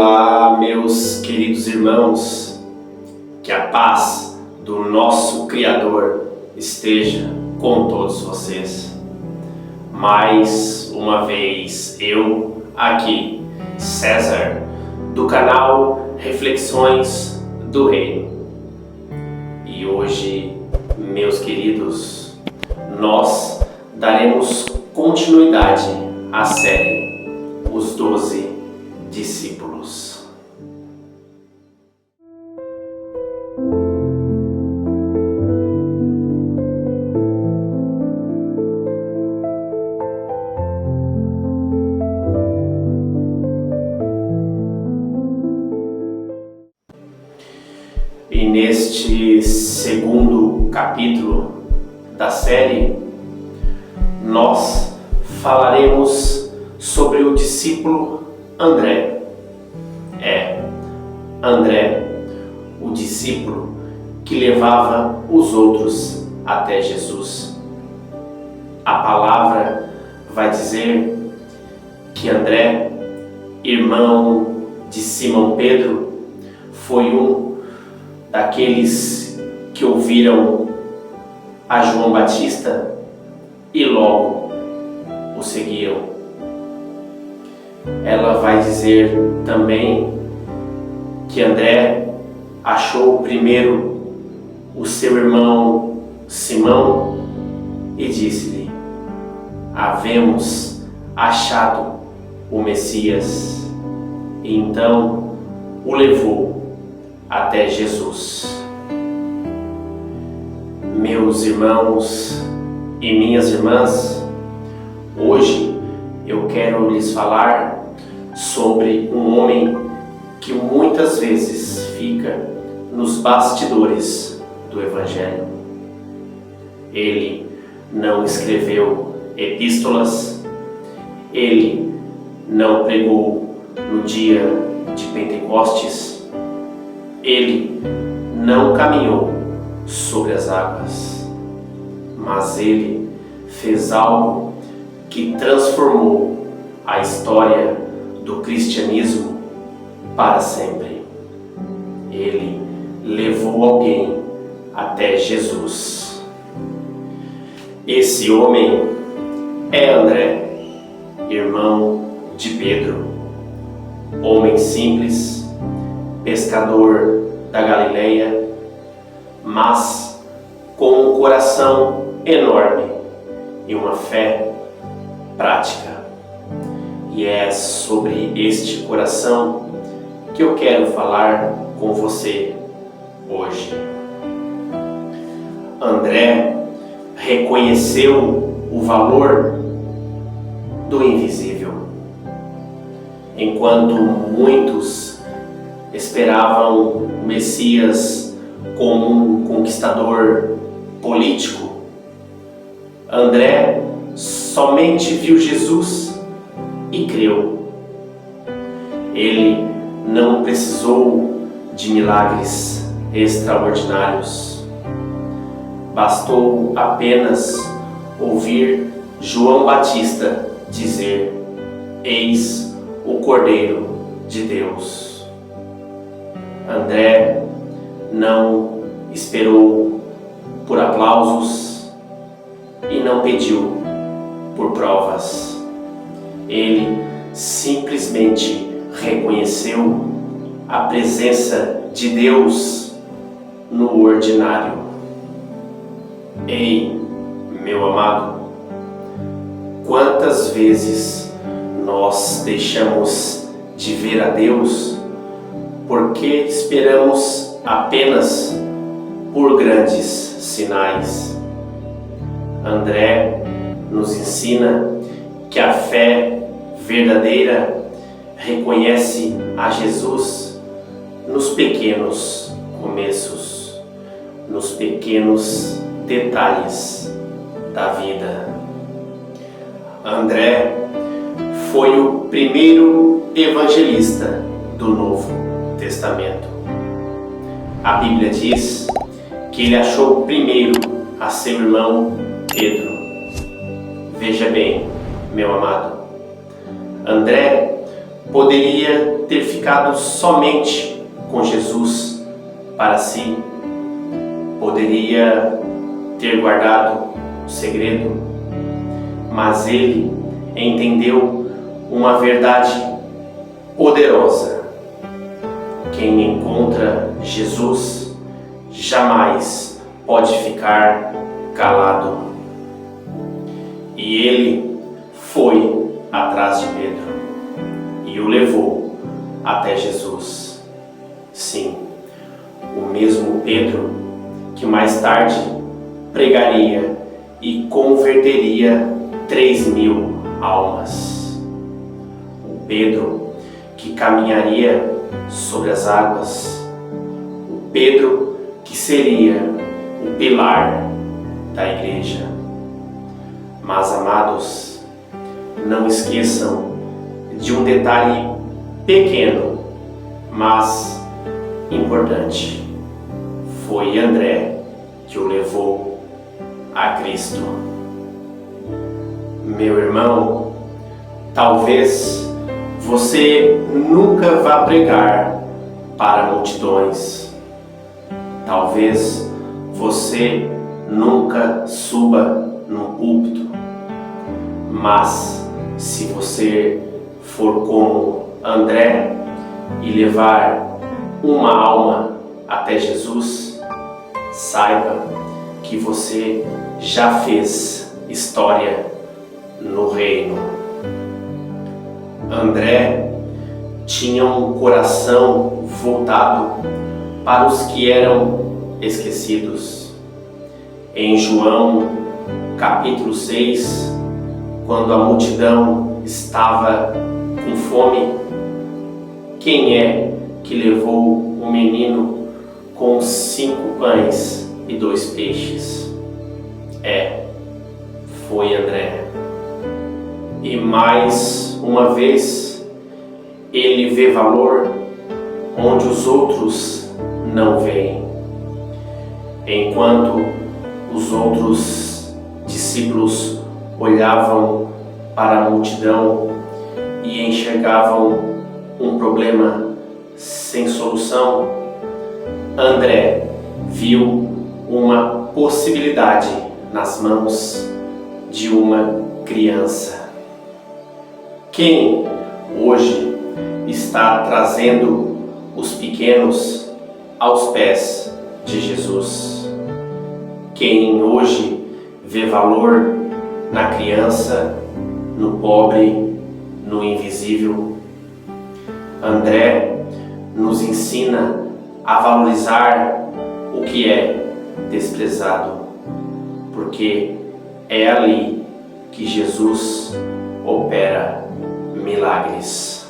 Olá, meus queridos irmãos, que a paz do nosso Criador esteja com todos vocês. Mais uma vez eu aqui, César, do canal Reflexões do Reino. E hoje, meus queridos, nós daremos continuidade à série Os 12 Discípulos. E neste segundo capítulo da série, nós falaremos sobre o discípulo André. André, o discípulo que levava os outros até Jesus. A palavra vai dizer que André, irmão de Simão Pedro, foi um daqueles que ouviram a João Batista e logo o seguiam. Ela vai dizer também que André achou primeiro o seu irmão Simão e disse-lhe: havemos achado o Messias. E então o levou até Jesus. Meus irmãos e minhas irmãs, hoje eu quero lhes falar sobre um homem que muitas vezes fica nos bastidores do Evangelho. Ele não escreveu epístolas, ele não pregou no dia de Pentecostes, ele não caminhou sobre as águas, mas ele fez algo que transformou a história do cristianismo para sempre. Ele levou alguém até Jesus. Esse homem é André, irmão de Pedro, homem simples, pescador da Galileia, mas com um coração enorme e uma fé prática. E é sobre este coração que eu quero falar com você hoje. André reconheceu o valor do invisível. Enquanto muitos esperavam o Messias como um conquistador político, André somente viu Jesus e creu. Ele não precisou de milagres extraordinários. Bastou apenas ouvir João Batista dizer: eis o Cordeiro de Deus. André não esperou por aplausos e não pediu por provas. Ele simplesmente reconheceu a presença de Deus no ordinário. Ei, meu amado, quantas vezes nós deixamos de ver a Deus porque esperamos apenas por grandes sinais? André nos ensina que a fé verdadeira reconhece a Jesus nos pequenos começos, nos pequenos detalhes da vida. André foi o primeiro evangelista do Novo Testamento. A Bíblia diz que ele achou primeiro a seu irmão Pedro. Veja bem, meu amado, André poderia ter ficado somente com Jesus para si, poderia ter guardado o segredo, mas ele entendeu uma verdade poderosa: quem encontra Jesus jamais pode ficar calado. E ele foi atrás de Pedro e o levou até Jesus. Sim, o mesmo Pedro que mais tarde pregaria e converteria 3.000 almas. O Pedro que caminharia sobre as águas. O Pedro que seria o pilar da igreja. Mas, amados, não esqueçam de um detalhe pequeno, mas importante. Foi André que o levou a Cristo. Meu irmão, talvez você nunca vá pregar para multidões. Talvez você nunca suba num púlpito. Mas se você for como André e levar uma alma até Jesus, saiba que você já fez história no reino. André tinha um coração voltado para os que eram esquecidos. Em João capítulo 6, quando a multidão estava com fome, quem é que levou o menino com 5 pães e 2 peixes? Foi André. E mais uma vez, ele vê valor onde os outros não veem. Enquanto os outros discípulos olhavam para a multidão e enxergavam um problema sem solução, André viu uma possibilidade nas mãos de uma criança. Quem hoje está trazendo os pequenos aos pés de Jesus? Quem hoje vê valor na criança, no pobre, no invisível? André nos ensina a valorizar o que é desprezado, porque é ali que Jesus opera milagres.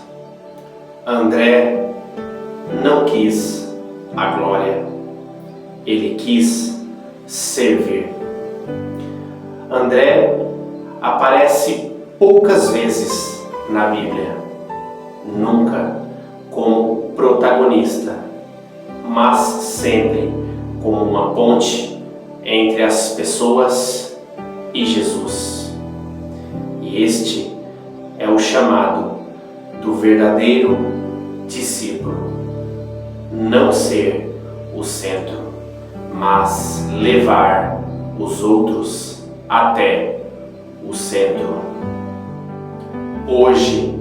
André não quis a glória, ele quis servir. André aparece poucas vezes na Bíblia, nunca como protagonista, mas sempre como uma ponte entre as pessoas e Jesus. E este é o chamado do verdadeiro discípulo: não ser o centro, mas levar os outros até o centro. Hoje,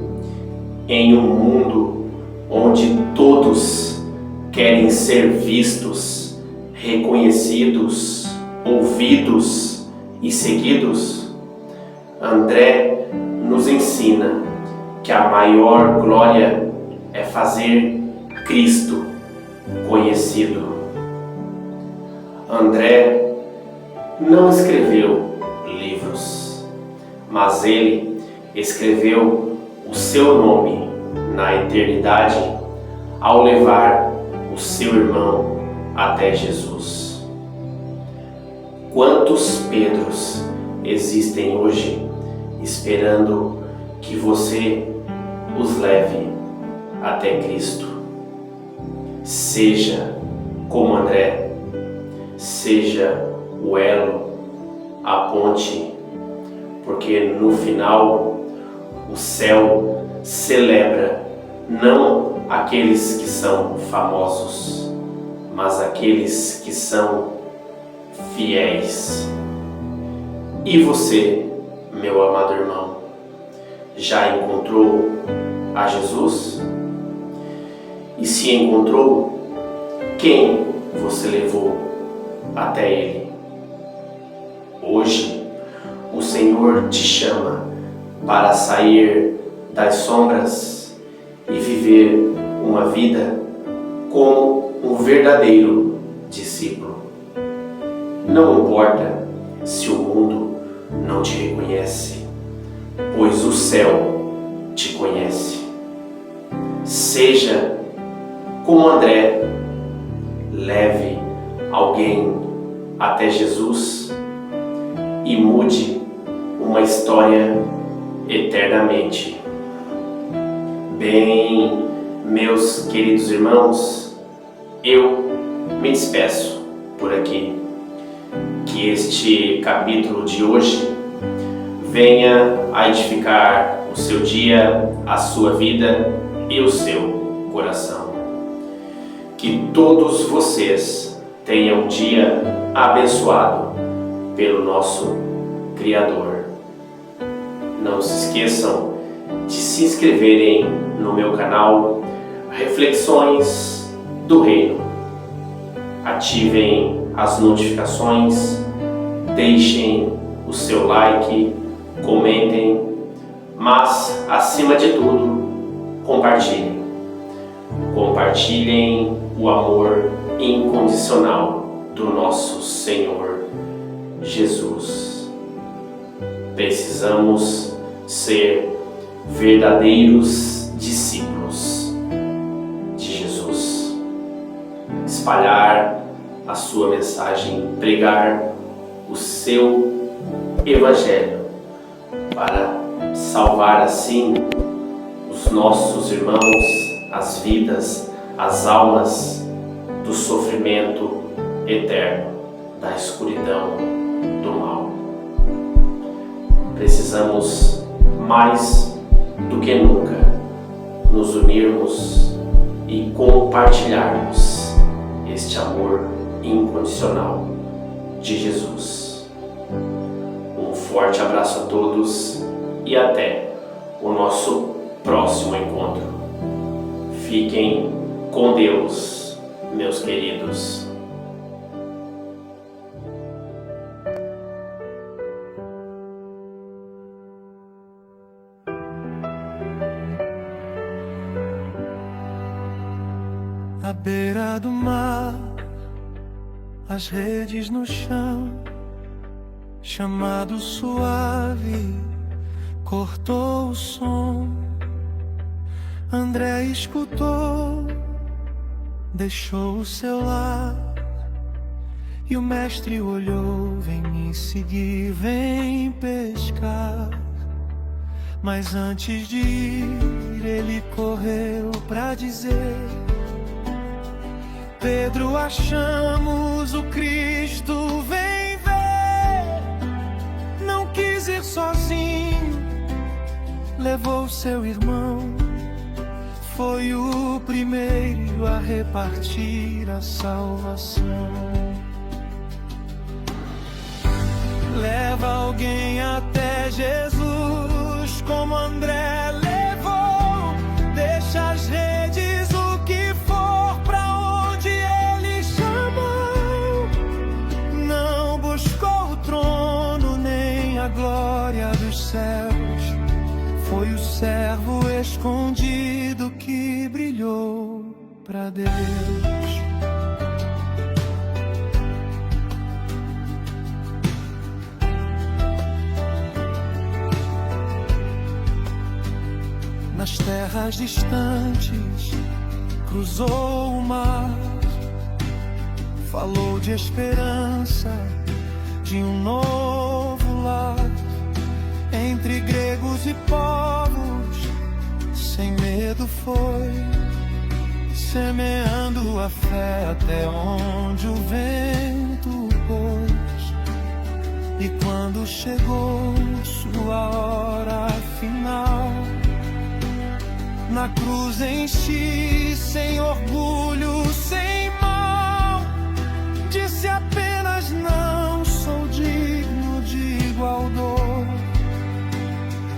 em um mundo onde todos querem ser vistos, reconhecidos, ouvidos e seguidos, André nos ensina que a maior glória é fazer Cristo conhecido. André não escreveu livros, mas ele escreveu o seu nome na eternidade ao levar o seu irmão até Jesus. Quantos Pedros existem hoje esperando que você os leve até Cristo? Seja como André, seja o elo, a ponte, porque no final o céu celebra não aqueles que são famosos, mas aqueles que são fiéis. E você, meu amado irmão, já encontrou a Jesus? E se encontrou, quem você levou até Ele? Hoje, o Senhor te chama para sair das sombras e viver uma vida como um verdadeiro discípulo. Não importa se o mundo não te reconhece, pois o céu te conhece. Seja como André, leve alguém até Jesus e mude uma história eternamente. Bem, meus queridos irmãos, eu me despeço por aqui. Que este capítulo de hoje venha a edificar o seu dia, a sua vida e o seu coração. Que todos vocês tenham um dia abençoado pelo nosso Criador. Não se esqueçam de se inscreverem no meu canal Reflexões do Reino. Ativem as notificações, deixem o seu like, comentem, mas acima de tudo, compartilhem. Compartilhem o amor incondicional do nosso Senhor Jesus. Precisamos ser verdadeiros discípulos de Jesus. Espalhar a sua mensagem, pregar o seu Evangelho para salvar assim os nossos irmãos, as vidas, as almas do sofrimento eterno, da escuridão, do mal. Precisamos mais do que nunca nos unirmos e compartilharmos este amor incondicional de Jesus. Um forte abraço a todos e até o nosso próximo encontro. Fiquem com Deus, meus queridos. À beira do mar, as redes no chão, chamado suave, cortou o som. André escutou, deixou o seu lar, e o mestre olhou: vem me seguir, vem pescar. Mas antes de ir, ele correu pra dizer: Pedro, achamos o Cristo, vem ver. Não quis ir sozinho, levou seu irmão. Foi o primeiro a repartir a salvação. Leva alguém até Jesus, como André levou. Deixa as redes, o que for, pra onde ele chamou. Não buscou o trono, nem a glória dos céus. Foi o servo escondido que brilhou pra Deus. Nas terras distantes, cruzou o mar, falou de esperança, de um novo lar. Entre gregos e povos, sem medo foi, semeando a fé até onde o vento pôs. E quando chegou sua hora final, na na cruz enchi, sem orgulho, sem mal. Disse apenas: não sou digno de igual dor.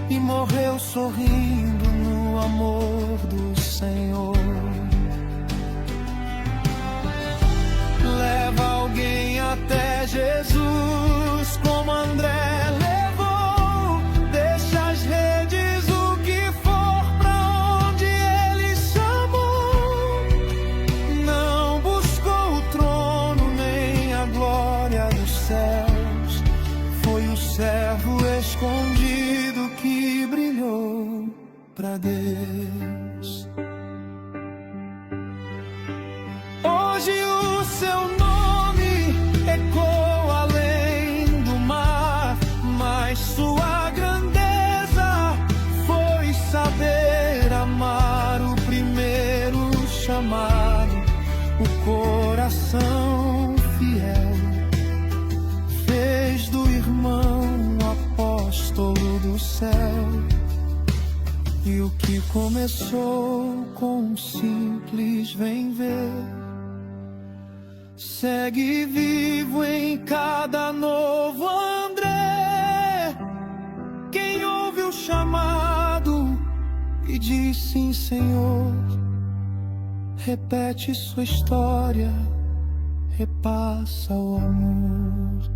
E morreu sorrindo no amor do Senhor. Leva alguém até Jesus, como André levou. Deixa as redes, o que for, pra onde ele chamou. Não buscou o trono nem a glória dos céus. Foi o servo escondido que brilhou pra Deus. Hoje o seu nome ecoa além do mar, mas sua grandeza foi saber amar o primeiro chamado. O coração fiel fez do irmão um apóstolo do céu. E o que começou com um simples vem ver, segue vivo em cada novo André. Quem ouve o chamado e diz sim, Senhor, repete sua história, repassa o amor.